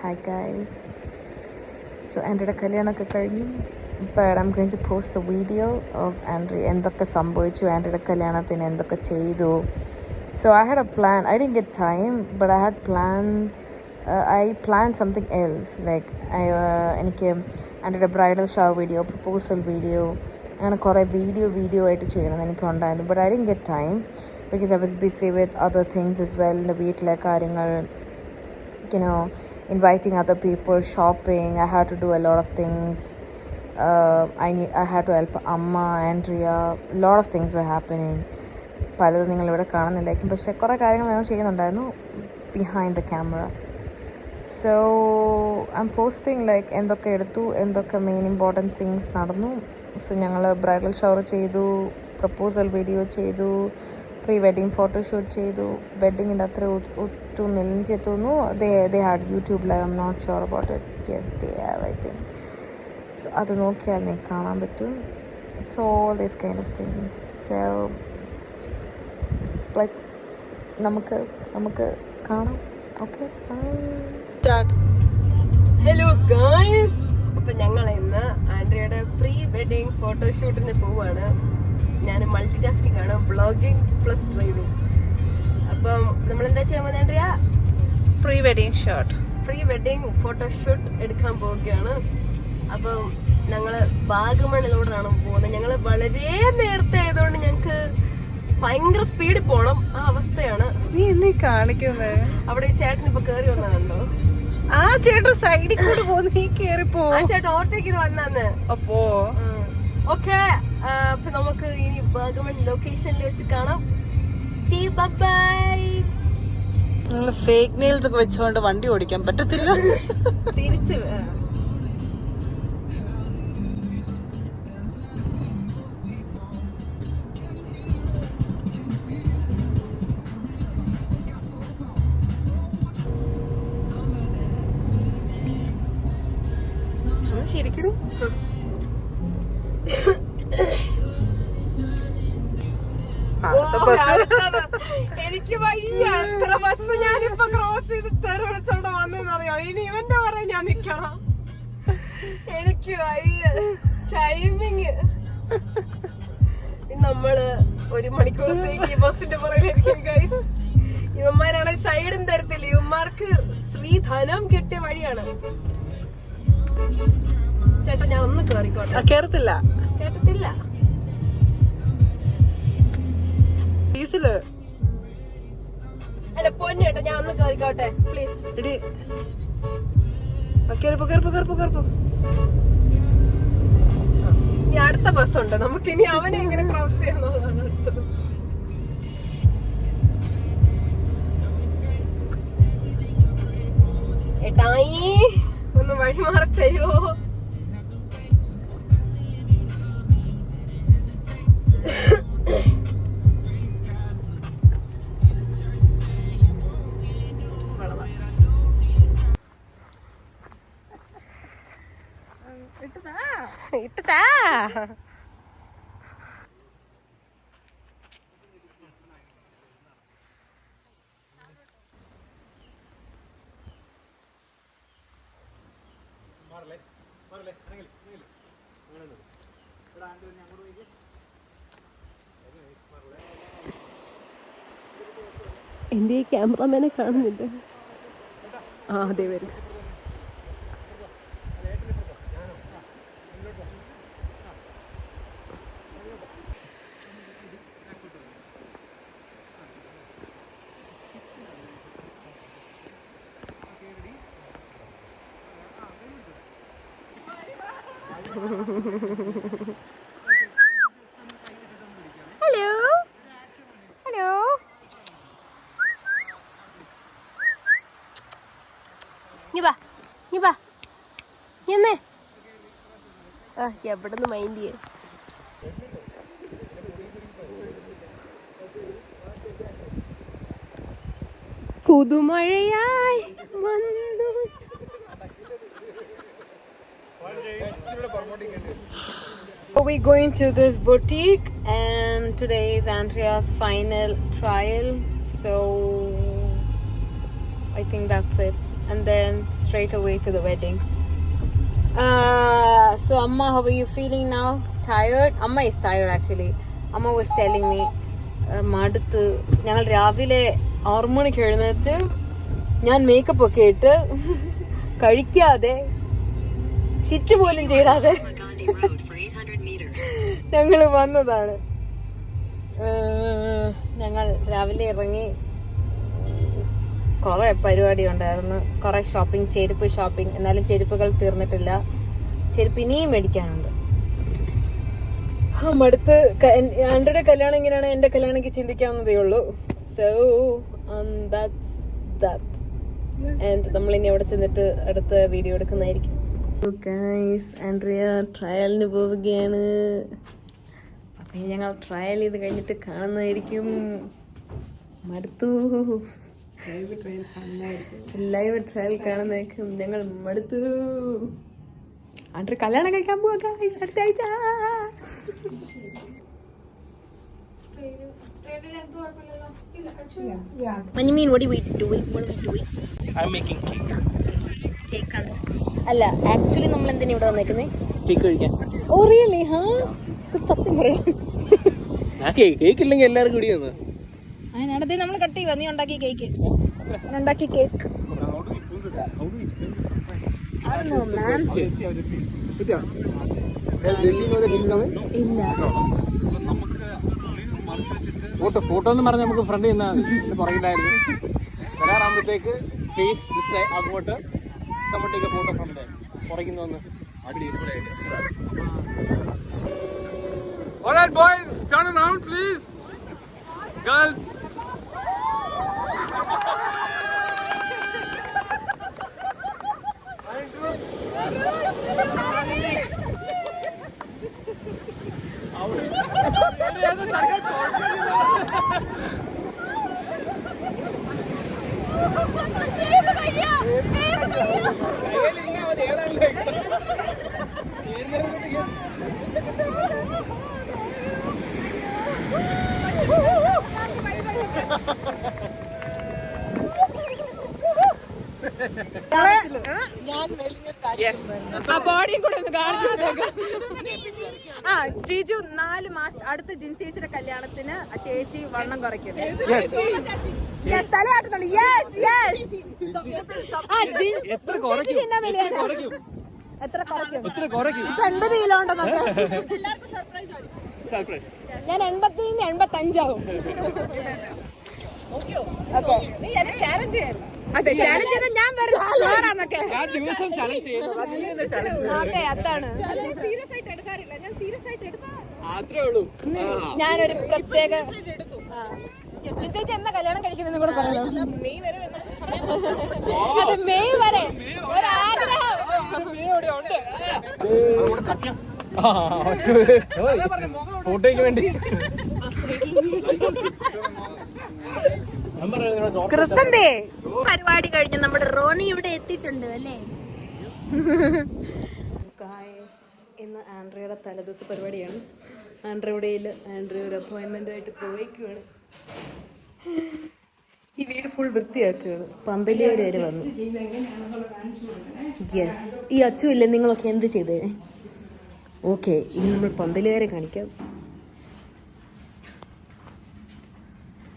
Hi guys. So Andrea kalyanakku കഴിഞ്ഞു. But I'm going to post a video of Andrea എന്തൊക്കെ സംഭവിച്ചു Andrea കല്യാണത്തിന് എന്തൊക്കെ ചെയ്തു. So I had a plan. I didn't get time, but I had planned something else. Like എനിക്ക് Andrea bridal shower video, proposal video, അങ്ങനെ കുറേ video ആയിട്ട് ചെയ്യണമെന്ന് എനിക്കുണ്ടായിരുന്നു. But I didn't get time because I was busy with other things as well. എൻ്റെ വീട്ടിലെ കാര്യങ്ങൾ, inviting other people, shopping. I had to do a lot of things. I had to help Amma, Andrea. A lot of things were happening. പലതും നിങ്ങളിവിടെ കാണുന്നില്ലായിരിക്കും, പക്ഷേ കുറേ കാര്യങ്ങൾ ഞാൻ ചെയ്യുന്നുണ്ടായിരുന്നു behind the camera. So I'm posting like എന്തൊക്കെ എടുത്തു, എന്തൊക്കെ മെയിൻ ഇമ്പോർട്ടൻറ്റ് തിങ്സ് നടന്നു. സോ ഞങ്ങൾ ബ്രൈഡൽ ഷവർ ചെയ്തു, പ്രപ്പോസൽ വീഡിയോ ചെയ്തു, പ്രീ വെഡിങ് ഫോട്ടോഷൂട്ട് ചെയ്തു. വെഡിങ്ങിൻ്റെ അത്ര ഒട്ടുമില്ല എനിക്ക് തോന്നുന്നു. they had YouTube live. I'm not sure about it. Yes, they have, I think. So അത് നോക്കിയാൽ നിങ്ങൾക്ക് കാണാൻ പറ്റും. So all these kind of things. So like നമുക്ക് കാണാം. Okay, hello guys. അപ്പം ഞങ്ങൾ ഇന്ന് ആൻഡ്രിയയുടെ പ്രീ വെഡിങ് ഫോട്ടോഷൂട്ടിന് പോവുകയാണ്. ഞാൻ മൾട്ടി ടാസ്കിംഗ് ആണ്, ബ്ലോഗിങ് പ്ലസ് ഡ്രൈവിംഗ്. അപ്പം നമ്മൾ എന്താ ചെയ്യാൻ പോകുന്നത് ആൻഡ്രിയ? പ്രീ വെഡിങ് ഫോട്ടോഷൂട്ട് എടുക്കാൻ പോവുകയാണ്. അപ്പം ഞങ്ങള് വാഗമണിലൂടെയാണ് പോകുന്നത്. ഞങ്ങള് വളരെ നേരത്തെ ആയതുകൊണ്ട് ഞങ്ങക്ക് ഭയങ്കര സ്പീഡിൽ പോണം. ആ അവസ്ഥയാണ്. നീ എന്നീ കാണിക്കുന്നത്? അവിടെ ഈ ചേട്ടൻ ഇപ്പൊ കേറി വന്ന കണ്ടോ? ആ ചേട്ടൻ സൈഡിൽ കൂടെ പോകുന്നു, നീ കേറിപ്പോ. ആ ചേട്ടൻ ഓവർടേക്ക് ചെയ്ത് വന്നാന്ന്. അപ്പോ ഓക്കെ, അപ്പൊ നമുക്ക് ഇനി വാഗമൺ ലൊക്കേഷനിൽ വെച്ച് കാണാം. ബൈ. നിങ്ങള് ഫേക്ക് നെയിൽസ് ഒക്കെ വെച്ചുകൊണ്ട് വണ്ടി ഓടിക്കാൻ പറ്റത്തില്ല. തിരിച്ച് ശരിക്കും എനിക്ക് വയ്യ. എത്ര ബസ് ഞാനിപ്പോ ക്രോസ് ചെയ്ത് തെരവിളിച്ചോണ്ട് വന്നെന്നറിയോ? ഇനി ഇവന്റെ പറയാൻ ഞാൻ നിക്കണം. എനിക്ക് വയ്യ. ടൈമിങ് നമ്മള് 1 മണിക്കൂറത്തേക്ക് ഈ ബസിന്റെ പുറകിലിരിക്കും ഗൈസ്. ഇവന്മാരാണ് സൈഡും തരത്തില്ല. ഇവന്മാർക്ക് ശ്രീധനം കിട്ടിയ വഴിയാണ്. ചേട്ടാ ഞാൻ ഒന്ന് കേറിക്കോട്ടെ. കേറത്തില്ല, കേട്ടത്തില്ല. അല്ല പൊന്നേട്ടാ ഞാൻ ഒന്ന് കേറിക്കോട്ടെ പ്ലീസ്. ഇനി അടുത്ത ബസ്സുണ്ട് നമുക്ക്. ഇനി അവനെ എങ്ങനെ ക്രോസ് ചെയ്യാന്നുള്ളതാണ് അടുത്തത്. ഏട്ടായി ഒന്ന് വഴി മാറി തരുമോ? ഇട്ടതാ എന്റെ ഈ ക്യാമറമാനെ കാണുന്നില്ല. ആ അതെ വരും. Hello hello. നീ വാ എന്നേ. എവിടെന്ന് മൈൻഡ് ചെയ്യ. പുതുമഴയായി വന്നു. We're going to this boutique and today is Andrea's final trial, so I think that's it. and then straight away to the wedding. So Amma, how are you feeling now? Tired? Amma is tired actually. Amma was telling me മടുത്ത്. ഞങ്ങൾ രാവിലെ 6 മണിക്ക് എഴുന്നേറ്റ് ഞാൻ makeup ഒക്കെ ഇട്ട് കഴിക്കാതെ shit പോലും ചെയ്താതെ ഞങ്ങൾ വന്നതാണ്. ഞങ്ങൾ രാവിലെ ഇറങ്ങി കുറെ പരിപാടി ഉണ്ടായിരുന്നു, കുറെ ഷോപ്പിംഗ്, ചെരുപ്പ് ഷോപ്പിംഗ്. എന്നാലും ചെരുപ്പുകൾ തീർന്നിട്ടില്ല, ചെരുപ്പ് ഇനിയും മേടിക്കാനുണ്ട്. അടുത്ത് ആൻഡ്രിയുടെ കല്യാണം എങ്ങനെയാണ്, എന്റെ കല്യാണം എനിക്ക് ചിന്തിക്കാവുന്നതേ ഉള്ളൂ. സോ നമ്മൾ ഇനി അവിടെ ചെന്നിട്ട് അടുത്ത വീഡിയോ എടുക്കുന്നതായിരിക്കും. ആൻഡ്രിയ ട്രയലിന് പോവുകയാണ്. അപ്പൊ ഞങ്ങൾ ട്രയൽ ചെയ്ത് കഴിഞ്ഞിട്ട് കാണുന്നതായിരിക്കും. മടുത്തു. ലൈവ് ട്രയൽ കാണുന്നതായിരിക്കും. ഞങ്ങൾ മടുത്തു. ആൻഡ്രിയ കല്യാണം കഴിക്കാൻ പോവാ അടുത്ത ആഴ്ച. Manyamin, what are we doing? I'm making cake. Cake ആണ്. അല്ല, ആക്ച്വലി നമ്മൾ എന്തിനാ ഇവിടെ വന്നേക്കുന്നേ? കേക്ക് കഴിക്കാൻ. Oh really? ഹാ, സത്യം പറയണം. ഞാൻ കേക്ക് ഇല്ലെങ്കിൽ എല്ലാവർക്കും കൂടി വന്നു. അതിനടുത്ത് നമ്മൾ കട്ട് ചെയ്യുക. നീ ഉണ്ടാക്കിയ കേക്ക്. ഉണ്ടാക്കിയ കേക്ക്. ഇല്ല. ഫോട്ടോ എന്ന് പറഞ്ഞാൽ നമുക്ക് ഫ്രണ്ട് പുറകിലായിരുന്നു. വരാറാകുമ്പോഴത്തേക്ക് ഫേസ് അങ്ങോട്ട് അങ്ങോട്ടേക്ക് ഫോട്ടോ ഫ്രണ്ട് പുറകിൽ വന്ന് Alright boys, turn around please. Girls. ബോഡിയും കൂടെ ഒന്ന് കാണിച്ചു. ആ ജിജു 4 മാസം അടുത്ത ജിൻസേച്ചിയുടെ കല്യാണത്തിന് ചേച്ചി വണ്ണം കുറയ്ക്കും. തലയാട്ടുന്നുണ്ട്. എത്ര കുറയ്ക്കും? 80 കിലോ ഉണ്ടെന്നൊക്കെ. ഞാൻ 85 ആവും. അതെ, ചാലഞ്ച് ചെയ്താൽ ഞാൻ വരാന്നൊക്കെ. അതെ, അതാണ്. ഞാനൊരു പ്രത്യേക എന്ന കല്യാണം കഴിക്കുന്നതെന്ന് കൂടെ പറഞ്ഞു. അതെ, മെയ് വരെ ഒരാഗ്രഹം. ഫോട്ടോയ്ക്ക് വേണ്ടി ക്രിസ്തന്റെ പരിപാടി കഴിഞ്ഞ് നമ്മുടെ റോണി ഇവിടെ എത്തിയിട്ടുണ്ട് അല്ലേ? ഇന്ന് ആൻഡ്രിയയുടെ തലേദിവസ പരിപാടിയാണ്. ആൻഡ്രിയ ഒരു അപ്പോയിൻമെന്റ് ആയിട്ട് പോയേക്കുവാണ്. ഈ വീട് ഫുൾ വൃത്തിയാക്കുകയാണ്. പന്തലിയവര് വരെ വന്നു. യെസ്, ഈ അച്ചു ഇല്ലേ, നിങ്ങളൊക്കെ എന്ത് ചെയ്തേ? ഓക്കെ, ഇനി നമ്മൾ പന്തലിയവരെ കാണിക്കാം.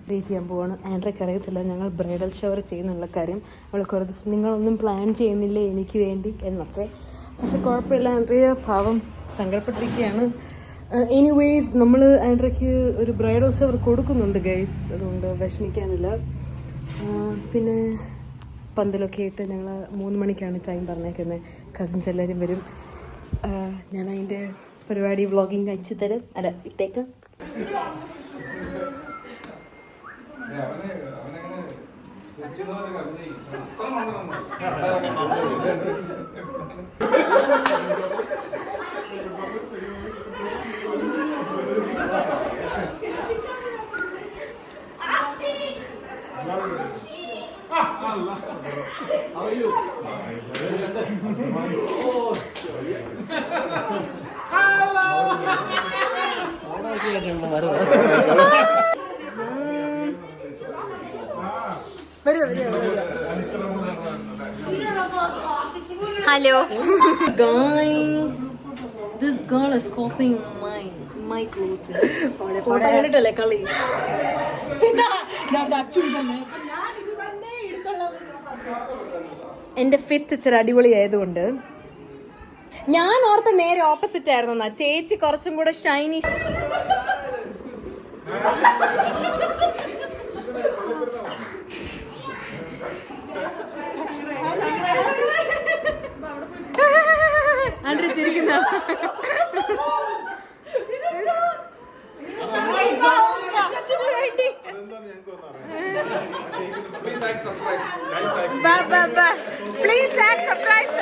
വെയിറ്റ് ചെയ്യാൻ പോവാണ്. ആൻഡ്രിയക്ക് അറിയത്തില്ല ഞങ്ങൾ ബ്രൈഡൽ ഷവർ ചെയ്യുന്നുള്ള കാര്യം. അവൾ കുറേ ദിവസം നിങ്ങളൊന്നും പ്ലാൻ ചെയ്യുന്നില്ലേ എനിക്ക് വേണ്ടി എന്നൊക്കെ. പക്ഷെ കുഴപ്പമില്ല, ആൻഡ്രിയ പാവം സങ്കടപ്പെട്ടിരിക്കുകയാണ്. എനിവേസ് നമ്മൾ ആൻഡ്രിയക്ക് ഒരു ബ്രൈഡൽ ഷവർ കൊടുക്കുന്നുണ്ട് ഗൈസ്, അതുകൊണ്ട് വിഷമിക്കാനില്ല. പിന്നെ പന്തലൊക്കെ ഇട്ട് ഞങ്ങൾ 3 മണിക്കാണ് ടൈം പറഞ്ഞേക്കുന്നത്. കസിൻസ് എല്ലാവരും വരും. ഞാൻ അതിൻ്റെ പരിപാടി വ്ളോഗിങ് അയച്ചു തരാം. അല്ല, ഇട്ടേക്കാം. Hello guys, this girl is copying my clothes. Photo കണ്ടിട്ടല്ലേ കളി. എന്റെ ഫിറ്റ് ഇച്ചിരി അടിപൊളി ആയതുകൊണ്ട് ഞാൻ ഓർത്ത നേരെ ഓപ്പോസിറ്റ് ആയിരുന്നു എന്നാ. ചേച്ചി കുറച്ചും കൂടെ ഷൈനി. ആൻഡ്രി ചിരിക്കുന്ന പ്ലീസ് സബ്സ്ക്രൈബ്.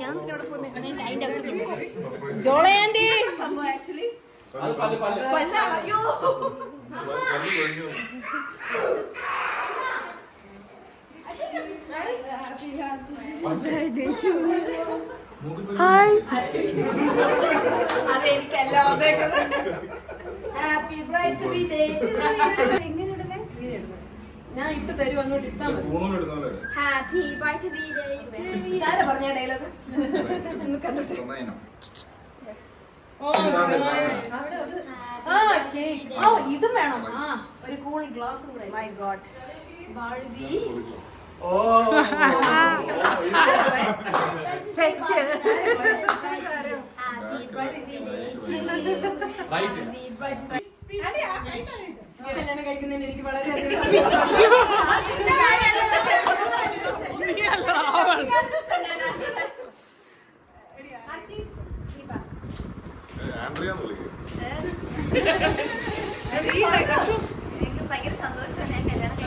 ഞാൻ ഇവിടെ ജോളയാൻഡി ഹായ്. ഞാൻ ഇട്ട് തരും, അങ്ങോട്ട് ഇട്ടാ മതി. ആരാ പറഞ്ഞ ഡയലോഗ് കണ്ടിട്ട്? ഇതും വേണം. ഒരു കൂൾ ഗ്ലാസ് കൂടെ. My God. കല്യാണം കഴിക്കുന്നതിന് എനിക്ക് വളരെയധികം എനിക്ക് ഭയങ്കര സന്തോഷം. ഞാൻ കല്യാണം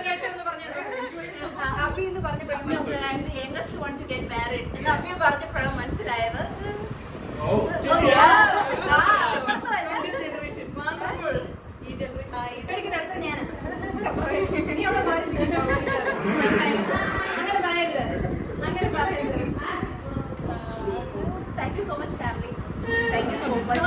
കഴിച്ചെന്ന് പറഞ്ഞു. അബി എന്ന് പറഞ്ഞപ്പോഴും youngest one to get married എന്ന് അബി പറഞ്ഞപ്പോഴും മനസ്സിലായത്. അങ്ങനെ പറയരുത്. Thank you so much family. Thank you so much.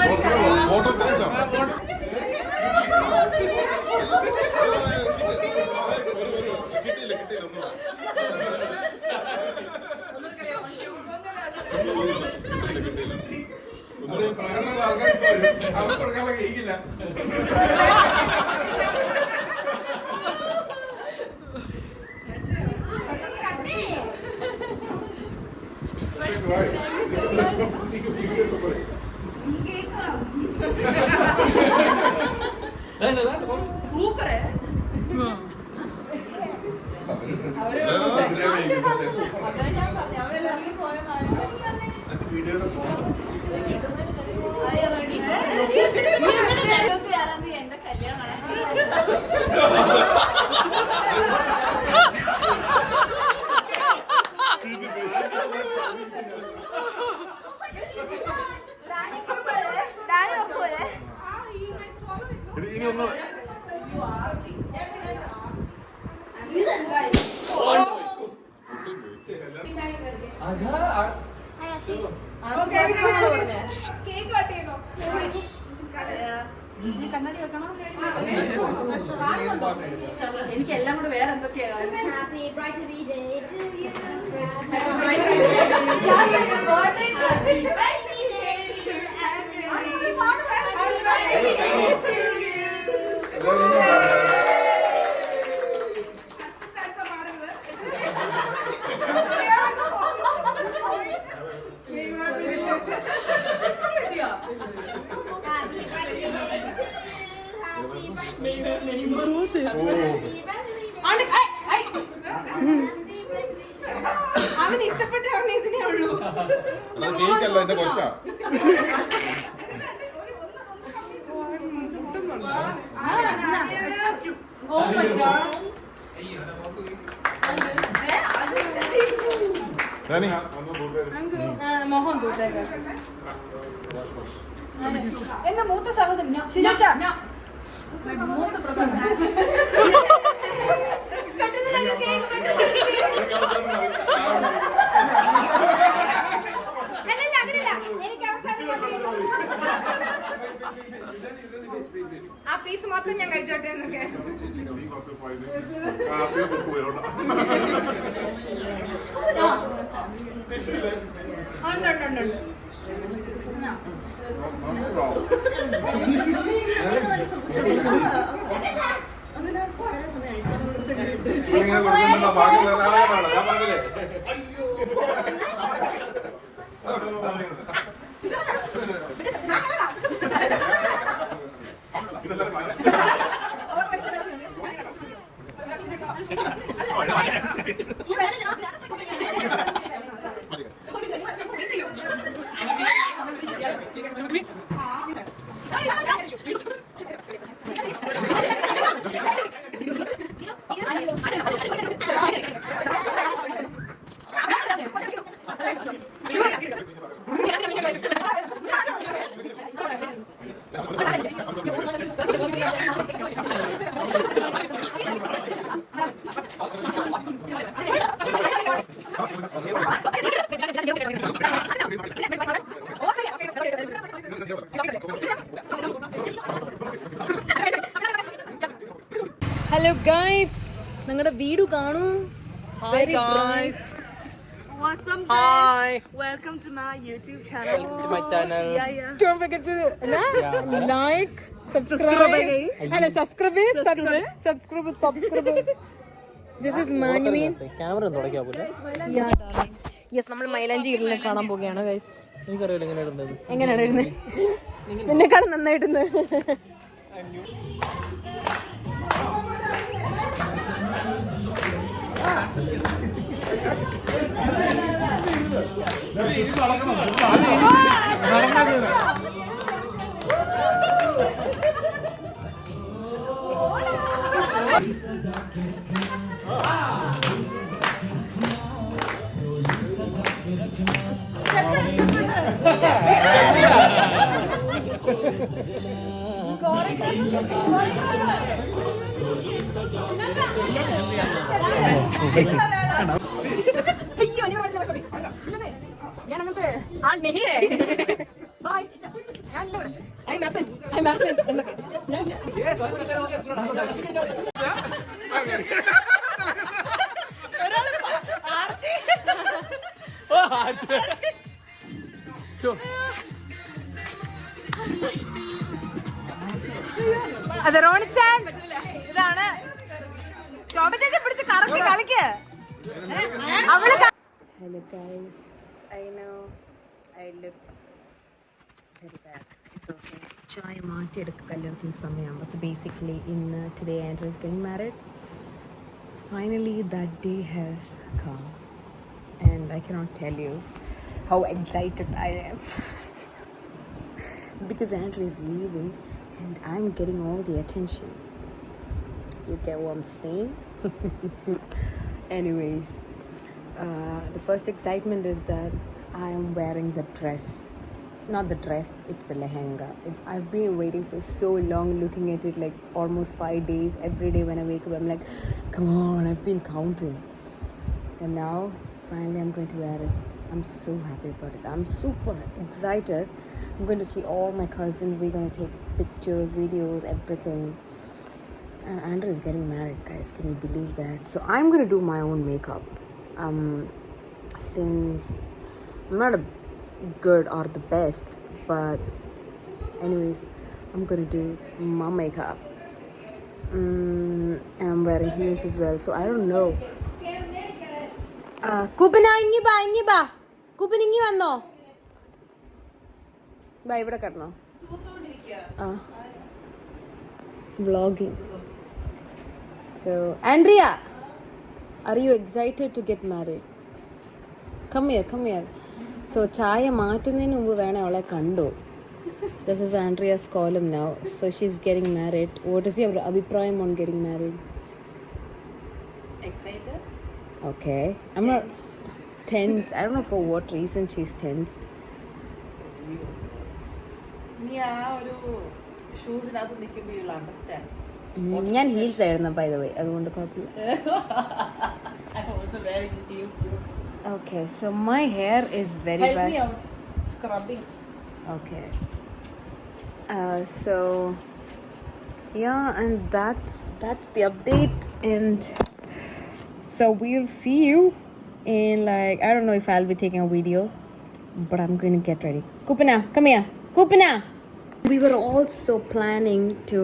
Super. എന്റെ കല്യാണം കണ്ണാടി വെക്കണം. എനിക്ക് എല്ലാം കൂടെ വേറെ എന്തൊക്കെയാ. അവന് ഇഷ്ടപ്പെട്ട പറഞ്ഞ ഇതിനേ ഉള്ളൂ. മോഹൻ തൂട്ടേക്ക എന്റെ മൂത്ത സഹോദരൻ മൂത്ത പ്രധാന ആ പീസ് മൊത്തം ഞാൻ കഴിച്ചോട്ടെ എന്നൊക്കെ. ഹലോ ഗൈസ്, നിങ്ങളുടെ വീഡിയോ കാണൂ. Hi guys. Awesome. Hi. Welcome to my YouTube channel. Welcome to my channel. Yeah. Don't forget to like, subscribe. Subscribe. This is Manuel. Camera ഒന്ന് തുടയ്ക്കാൻ പോലെ. യെസ്, നമ്മൾ മൈലാഞ്ചി ഇടലിനെ കാണാൻ പോവുകയാണ് ഗൈസ്. എനിക്കറിയില്ല എങ്ങനെ ഇടുന്നത്. എങ്ങനെയാണ് ഇടുന്നത്? നിന്നെക്കാളും നന്നായിടുന്നത്. ഞാനങ്ങനത്തെ ആൾ നെഹിയേ. ബൈ. I'm absent. എന്നൊക്കെ. അത് റോണിച്ചാൻ, ഇതാണ് ശോഭചേച്ചി പിടിച്ച് കറക്റ്റ് കളിക്ക്. അവള് Hello guys, I know I look very bad. It's okay. ചായ മാറ്റിയെടുക്കുക കല്യാണത്തിന് സമയമാകുമ്പോൾ. So basically today Andrew is getting married. Finally that day has come and I cannot tell you how excited I am because Andrew is leaving and I'm getting all the attention. You get what I'm saying? Anyways, the first excitement is that I am wearing the dress. Not the dress, it's a lehenga. I've been waiting for so long, looking at it like almost 5 days. Every day when I wake up, I'm like, come on, I've been counting. And now, finally, I'm going to wear it. I'm so happy about it. I'm super excited. I'm going to see all my cousins. We're going to take pictures, videos, everything. And Andrew is getting married, guys. Can you believe that? So I'm going to do my own makeup. Since I'm not a good or the best, but anyways, I'm going to do my makeup. And I'm wearing heels as well. So I don't know. Kupina, ingi ba. Kupin ingi vanno. Ba ivada kadno. Vlogging. So, Andrea, are you excited to get married? Come here. So, chaya maatunnu munpu vena avale kandu. This is Andrea's column now. So, she's getting married. What is your abhiprayam on getting married? Excited? Okay. I'm not tense. I don't know for what reason she's tensed. നീ ആ ഒരു ഷൂസിനകത്ത് നിൽക്കുമ്പോൾ you understand. ഞാൻ heels ആയിരുന്നു by the way, അതുകൊണ്ട് കുഴപ്പമില്ല. I'm also wearing heels too. Okay, so my hair is very Help bad. me out. Scrubbing. Okay. So Yeah, and that's the update. And so we'll see you in, like, I don't know if I'll be taking a video, but I'm going to get ready. Kupina, come here. Kupina! We were also planning to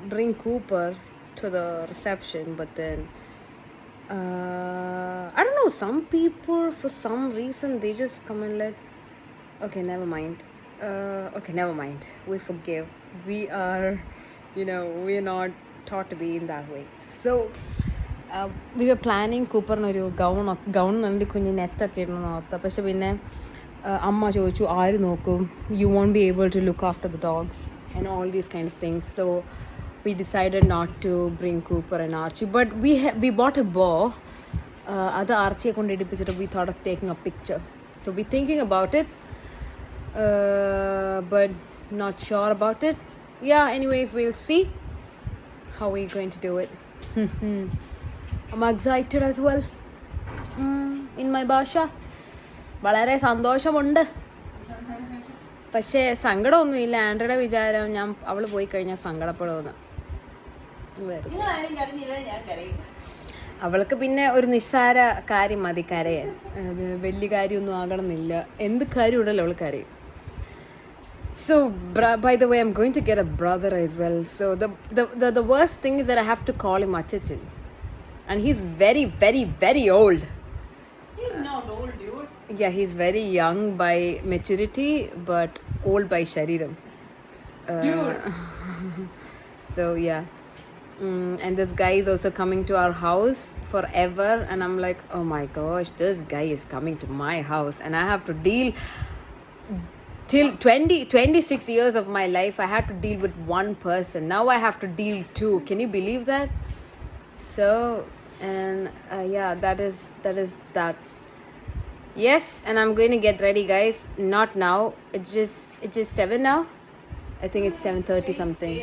bring Cooper to the reception, but then I don't know, some people for some reason they just come and like, okay, never mind. We forgive. We are, we're not taught to be in that way. So we were planning കൂപ്പറിനൊരു gown നല്ല കുഞ്ഞ് നെറ്റൊക്കെ ഇടണം ഓർത്ത. പക്ഷെ പിന്നെ അമ്മ ചോദിച്ചു ആര് നോക്കും, you won't be able to look after the dogs and all these kind of things. So we decided not to bring Cooper and Archie, but we bought a bow. Other Archie konde edipichittu we thought of taking a picture. So we thinking about it, but not sure about it. Yeah, anyways, we'll see how we're going to do it. I'm excited as well. In my ഭാഷ വളരെ സന്തോഷമുണ്ട്. പക്ഷേ സങ്കടമൊന്നുമില്ല. ആൻഡ്രയുടെ വിചാരം ഞാൻ അവൾ പോയി കഴിഞ്ഞാൽ സങ്കടപ്പെടുമെന്ന്. അവൾക്ക് പിന്നെ ഒരു നിസ്സാര കാര്യം മതി കരയാൻ. അത് വലിയ കാര്യമൊന്നും ആകണമെന്നില്ല. എന്ത് കാര്യം ഉണ്ടല്ലോ അവൾ കരയും. So by the way, I'm going to get a brother as well. So the worst thing is that I have to call him Achachin, and he's very very very old. He's not old, dude. Yeah, he's very young by maturity but old by shariram. So yeah. And this guy is also coming to our house forever, and I'm like, oh my gosh, this guy is coming to my house and I have to deal till 26 years of my life. I had to deal with one person. Now I have to deal two. Can you believe that? So, and yeah, that is that. Yes, and I'm going to get ready, guys. Not now. It's just 7 now. I think it's 7:30 something.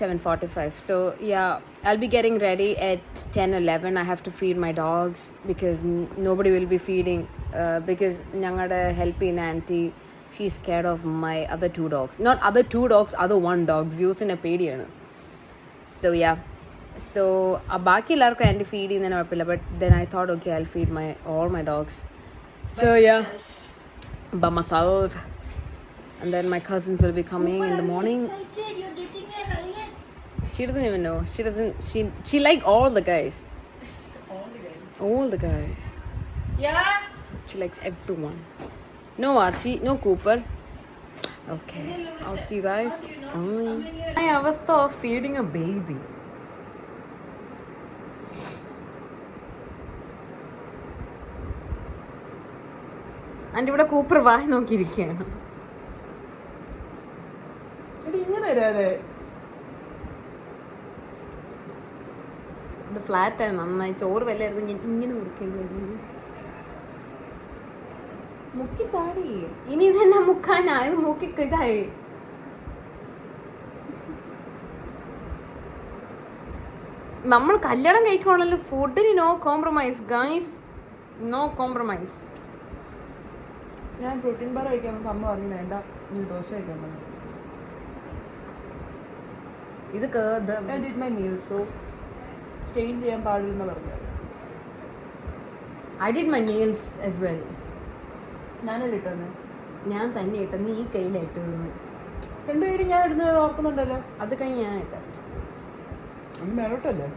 7:45. So yeah, I'll be getting ready at 10:11. I have to feed my dogs because nobody will be feeding because ഞങ്ങളുടെ help ചെയ്യുന്ന aunty, she's scared of my other 2 dogs. Not other 2 dogs, other 1 dog. ജ്യൂസിനെ പേടിയാണ്. So yeah. So ബാക്കി എല്ലാവർക്കും anti feed ചെയ്യുന്നതിന് കുഴപ്പമില്ല. But then I thought, okay, I'll feed all my dogs. So yeah, by myself. And then my cousins will be coming in the morning. You're getting married. She doesn't even know. She like all the guys. All the guys. Yeah. She likes everyone. No Archie, no Cooper. Okay, I'll see you guys. My avastha of feeding a baby. And ഇവിടെ Cooper വായി നോക്കിയിരിക്കുകയാണ്. ഇങ്ങനെ വരാതെ ഇത് ഫ്ലാറ്റാണ്. നന്നായി ചോറ് വല്ലായിരുന്നു. ഞാൻ ഇങ്ങനെ കൊടുക്കേണ്ടി മുക്കി താടി. ഇനി ഇതെന്നെ മുക്കാനാ? ഇത് മുക്കി ഇതായി. നമ്മൾ കല്യാണം കഴിക്കണമല്ലോ. ഫുഡിന് no compromise guys, no compromise. ഞാൻ പ്രോട്ടീൻ ബാർ കഴിക്കാൻ അമ്മ പറഞ്ഞു വേണ്ട, നീ ദോശ കഴിക്കാൻ പറഞ്ഞു. ഇത് I did my nails, so stain ചെയ്യാൻ പാടില്ലെന്ന് പറഞ്ഞു. I did my nails as well. ഞാനല്ലേ ഇട്ടെന്ന്? ഞാൻ തന്നെ ഇട്ട. നീ ഈ കയ്യിലായിട്ട് 2 പേരും ഞാൻ ഇടുന്നത് നോക്കുന്നുണ്ടല്ലോ. അത് കഴിഞ്ഞ് ഞാൻ ഇട്ട. അന്ന് മേലോട്ടല്ലേ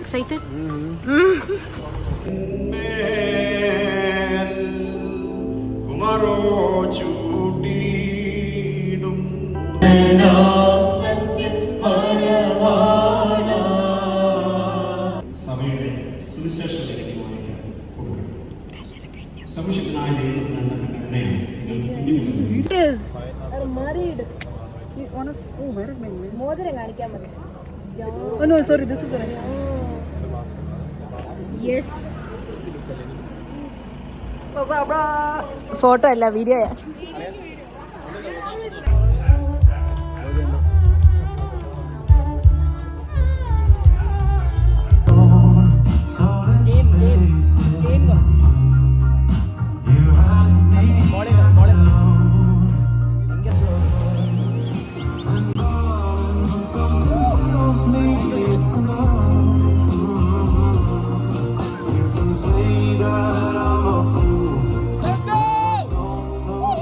Excited? സഭയുടെ സുവിശേഷത്തിലേക്ക് വായിക്കാൻ കൊടുക്കുക. സമുഷിതനായ ദൈവം നൽകുന്ന കരുണയാണ് മോതിരം കാണിക്കാൻ മതി. Oh no, sorry, this is a Yes. Photo അല്ല, video. me it's enough. You can say that I'm a fool. Don't know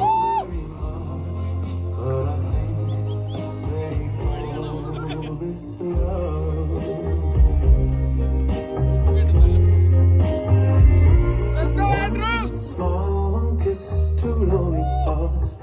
very much, but I think they call this love. Let's go, Andrew! Small one kiss, two lonely hearts.